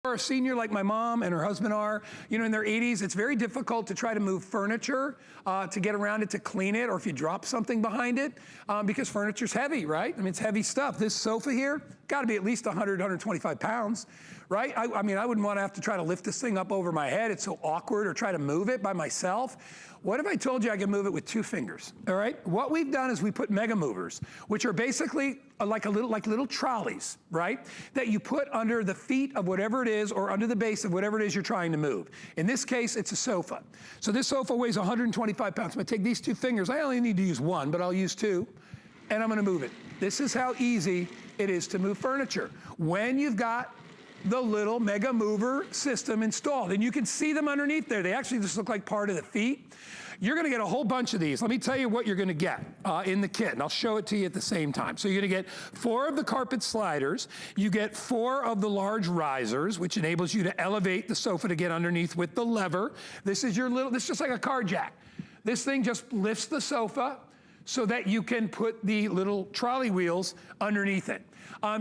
Or a senior like my mom and her husband are, in their 80s, it's very difficult to try to move furniture, to get around it, to clean it, or if you drop something behind it, because furniture's heavy, right? I mean, it's heavy stuff. This sofa here, gotta be at least 100, 125 pounds, right? I mean, I wouldn't wanna have to try to lift this thing up over my head. It's so awkward, or try to move it by myself. What if I told you I could move it with 2 fingers, all right? What we've done is we put mega movers, which are basically like little trolleys, right? That you put under the feet of whatever it is, or under the base of whatever it is you're trying to move. In this case, it's a sofa. So this sofa weighs 125 pounds. I'm gonna take these 2 fingers. I only need to use 1, but I'll use 2, and I'm gonna move it. This is how easy it is to move furniture when you've got the little mega mover system installed. And you can see them underneath there. They actually just look like part of the feet. You're gonna get a whole bunch of these. Let me tell you what you're gonna get in the kit, and I'll show it to you at the same time. So you're gonna get 4 of the carpet sliders. You get 4 of the large risers, which enables you to elevate the sofa to get underneath with the lever. This is just like a car jack. This thing just lifts the sofa so that you can put the little trolley wheels underneath it.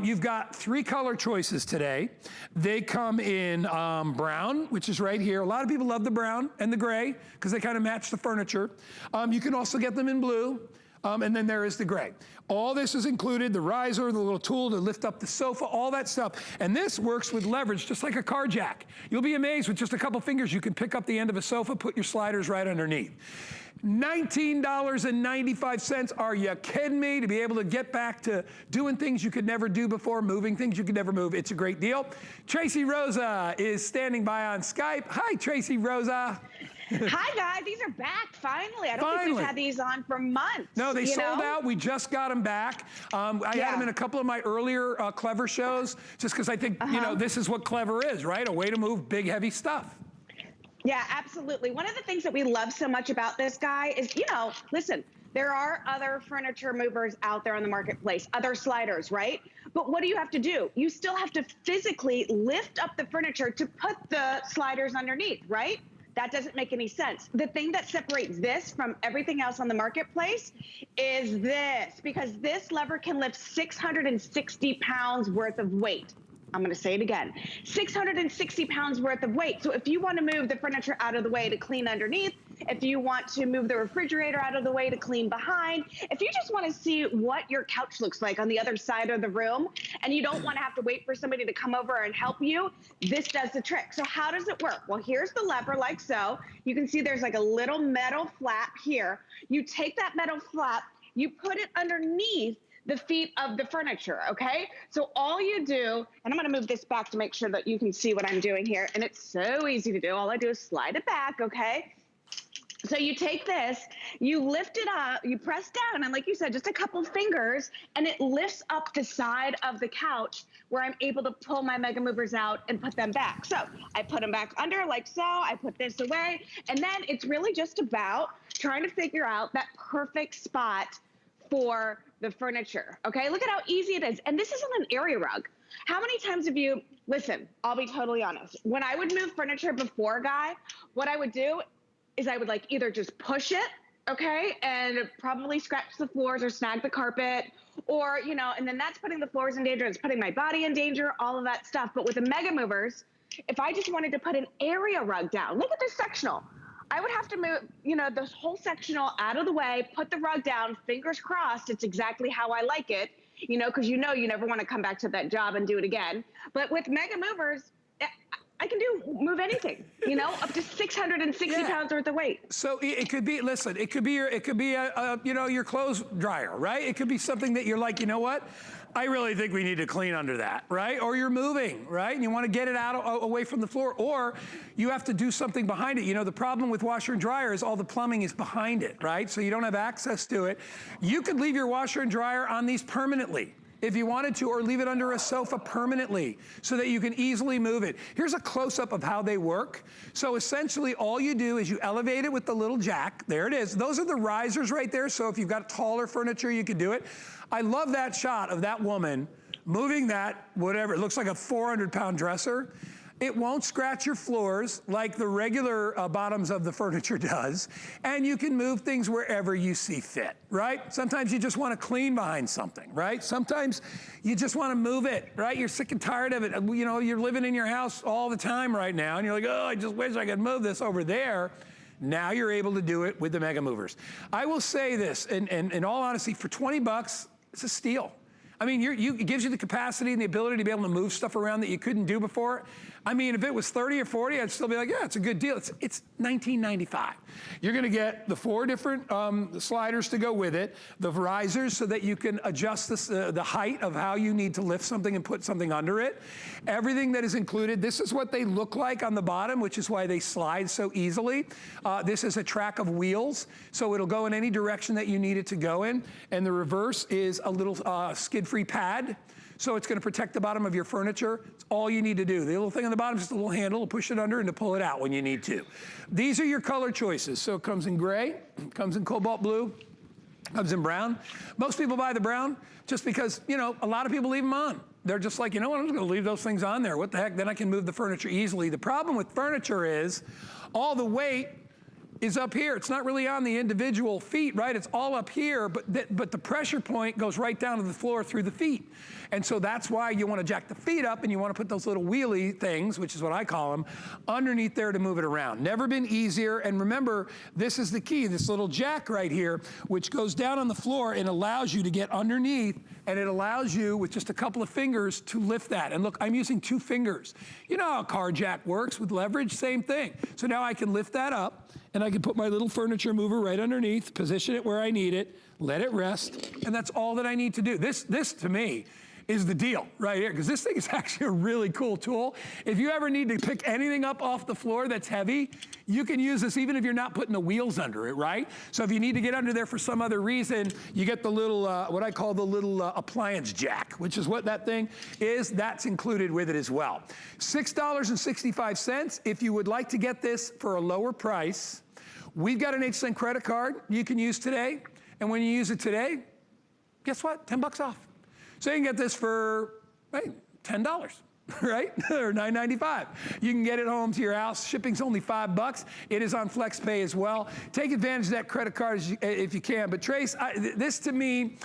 You've got 3 color choices today. They come in brown, which is right here. A lot of people love the brown and the gray because they kind of match the furniture. You can also get them in blue. And then there is the gray. All this is included, the riser, the little tool to lift up the sofa, all that stuff. And this works with leverage just like a car jack. You'll be amazed, with just a couple fingers, you can pick up the end of a sofa, put your sliders right underneath. $19.95, are you kidding me? To be able to get back to doing things you could never do before, moving things you could never move. It's a great deal. Tracy Rosa is standing by on Skype. Hi, Tracy Rosa. Hi guys, these are back finally. I don't think we've had these on for months. No, they sold out. We just got them back. I had them in a couple of my earlier Clever shows, just because I think, this is what Clever is, right? A way to move big, heavy stuff. Yeah, absolutely. One of the things that we love so much about this guy is, listen, there are other furniture movers out there on the marketplace, other sliders, right? But what do you have to do? You still have to physically lift up the furniture to put the sliders underneath, right? That doesn't make any sense. The thing that separates this from everything else on the marketplace is this, because this lever can lift 660 pounds worth of weight. I'm gonna say it again, 660 pounds worth of weight. So if you wanna move the furniture out of the way to clean underneath, if you want to move the refrigerator out of the way to clean behind, if you just wanna see what your couch looks like on the other side of the room, and you don't wanna have to wait for somebody to come over and help you, this does the trick. So how does it work? Well, here's the lever, like so. You can see there's like a little metal flap here. You take that metal flap, you put it underneath the feet of the furniture, okay? So all you do, and I'm gonna move this back to make sure that you can see what I'm doing here, and it's so easy to do. All I do is slide it back, okay? So you take this, you lift it up, you press down, and like you said, just a couple fingers, and it lifts up the side of the couch where I'm able to pull my mega movers out and put them back. So I put them back under like so, I put this away, and then it's really just about trying to figure out that perfect spot for the furniture, okay? Look at how easy it is. And this isn't an area rug. How many times have you, listen, I'll be totally honest. When I would move furniture before, Guy, what I would do is I would like either just push it, okay? And probably scratch the floors or snag the carpet, or, and then that's putting the floors in danger, it's putting my body in danger, all of that stuff. But with the mega movers, if I just wanted to put an area rug down, look at this sectional. I would have to move, this whole sectional out of the way, put the rug down, fingers crossed, it's exactly how I like it, because you never want to come back to that job and do it again. But with mega movers, I can move anything, up to 660 pounds worth of weight. So it could be, listen, it could be your clothes dryer, right? It could be something that you're like, you know what? I really think we need to clean under that, right? Or you're moving, right? And you want to get it out away from the floor, or you have to do something behind it. The problem with washer and dryer is all the plumbing is behind it, right? So you don't have access to it. You could leave your washer and dryer on these permanently if you wanted to, or leave it under a sofa permanently so that you can easily move it. Here's a close-up of how they work. So essentially all you do is you elevate it with the little jack. There it is. Those are the risers right there. So if you've got taller furniture, you can do it. I love that shot of that woman moving that, whatever, it looks like a 400-pound dresser. It won't scratch your floors like the regular bottoms of the furniture does, and you can move things wherever you see fit, right? Sometimes you just want to clean behind something, right? Sometimes you just want to move it, right? You're sick and tired of it. You know, you're living in your house all the time right now, and you're like, oh, I just wish I could move this over there. Now you're able to do it with the Mega Movers. I will say this, in all honesty, for 20 bucks, it's a steal. I mean, it gives you the capacity and the ability to be able to move stuff around that you couldn't do before. I mean, if it was 30 or 40, I'd still be like, yeah, it's a good deal. It's $19.95. You're gonna get the 4 different sliders to go with it, the risers so that you can adjust the height of how you need to lift something and put something under it. Everything that is included, this is what they look like on the bottom, which is why they slide so easily. This is a track of wheels, so it'll go in any direction that you need it to go in. And the reverse is a little skid-free pad. So it's gonna protect the bottom of your furniture. It's all you need to do. The little thing on the bottom is just a little handle to push it under and to pull it out when you need to. These are your color choices. So it comes in gray, comes in cobalt blue, comes in brown. Most people buy the brown just because, you know, a lot of people leave them on. They're just like, you know what, I'm just gonna leave those things on there. What the heck, then I can move the furniture easily. The problem with furniture is all the weight is up here. It's not really on the individual feet, right? It's all up here, but the pressure point goes right down to the floor through the feet. And so that's why you want to jack the feet up and you want to put those little wheelie things, which is what I call them, underneath there to move it around. Never been easier. And remember, this is the key, this little jack right here, which goes down on the floor and allows you to get underneath, and it allows you, with just a couple of fingers, to lift that. And look, I'm using 2 fingers. You know how a car jack works with leverage? Same thing. So now I can lift that up, and I can put my little furniture mover right underneath, position it where I need it, let it rest, and that's all that I need to do. This to me, is the deal right here, because this thing is actually a really cool tool. If you ever need to pick anything up off the floor that's heavy, you can use this even if you're not putting the wheels under it, right? So if you need to get under there for some other reason, you get the little, what I call the little appliance jack, which is what that thing is. That's included with it as well. $6.65. If you would like to get this for a lower price, we've got an 8% credit card you can use today. And when you use it today, guess what? 10 bucks off. So you can get this for, hey, $10, right? Or $9.95. You can get it home to your house. Shipping's only $5. It is on FlexPay as well. Take advantage of that credit card if you can. But Trace, this to me,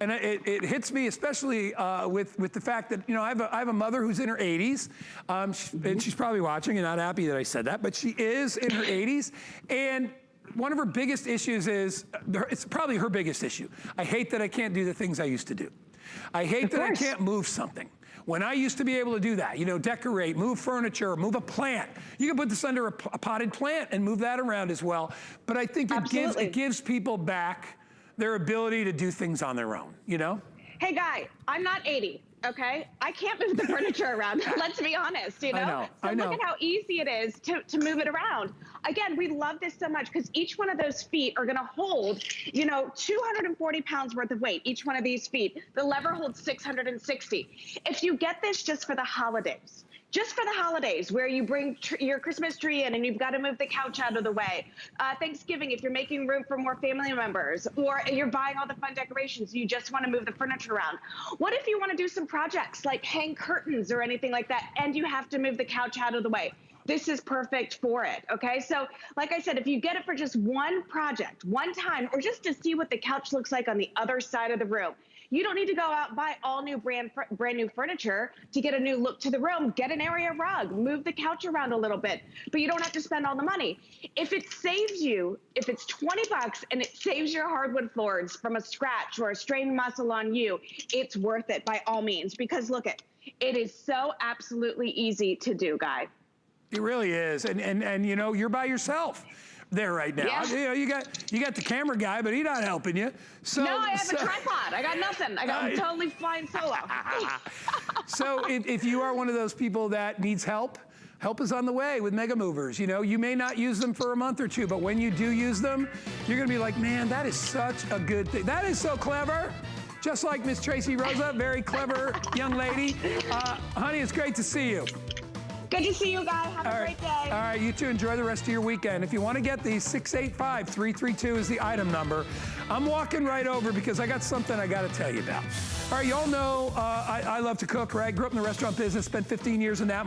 and it hits me especially with the fact that, you know, I have a mother who's in her 80s, and she's probably watching and not happy that I said that, but she is in her 80s, and one of her biggest issues is, it's probably her biggest issue. I hate that I can't do the things I used to do. I hate that I can't move something. When I used to be able to do that, you know, decorate, move furniture, move a plant. You can put this under a potted plant and move that around as well. But I think it gives people back their ability to do things on their own, you know? Hey, Guy, I'm not 80. Okay, I can't move the furniture around. Let's be honest, you know? I know. Look at how easy it is to move it around. Again, we love this so much because each one of those feet are gonna hold, you know, 240 pounds worth of weight, each one of these feet. The lever holds 660. If you get this just for the holidays, where you bring your Christmas tree in and you've got to move the couch out of the way. Thanksgiving, if you're making room for more family members, or you're buying all the fun decorations, you just want to move the furniture around. What if you want to do some projects like hang curtains or anything like that, and you have to move the couch out of the way? This is perfect for it, okay? So like I said, if you get it for just one project, one time, or just to see what the couch looks like on the other side of the room, you don't need to go out and buy all new brand new furniture to get a new look to the room. Get an area rug, move the couch around a little bit, but you don't have to spend all the money. If it saves you, if it's 20 bucks and it saves your hardwood floors from a scratch or a strained muscle on you, it's worth it by all means, because look it is so absolutely easy to do, Guy. It really is, and you know, you're by yourself there right now. Yeah. You know, you got the camera guy, but he's not helping you. So, no, I have a tripod. I got nothing. I'm totally flying solo. So if you are one of those people that needs help is on the way with Mega Movers. You know, you may not use them for a month or two, but when you do use them, you're gonna be like, man, that is such a good thing. That is so clever. Just like Miss Tracy Rosa, very clever young lady. Honey, it's great to see you. Good to see you, guys. Have a great day. All right, you too. Enjoy the rest of your weekend. If you want to get these, 685-332 is the item number. I'm walking right over because I got something I got to tell you about. All right, y'all know I love to cook, right? Grew up in the restaurant business, spent 15 years in that.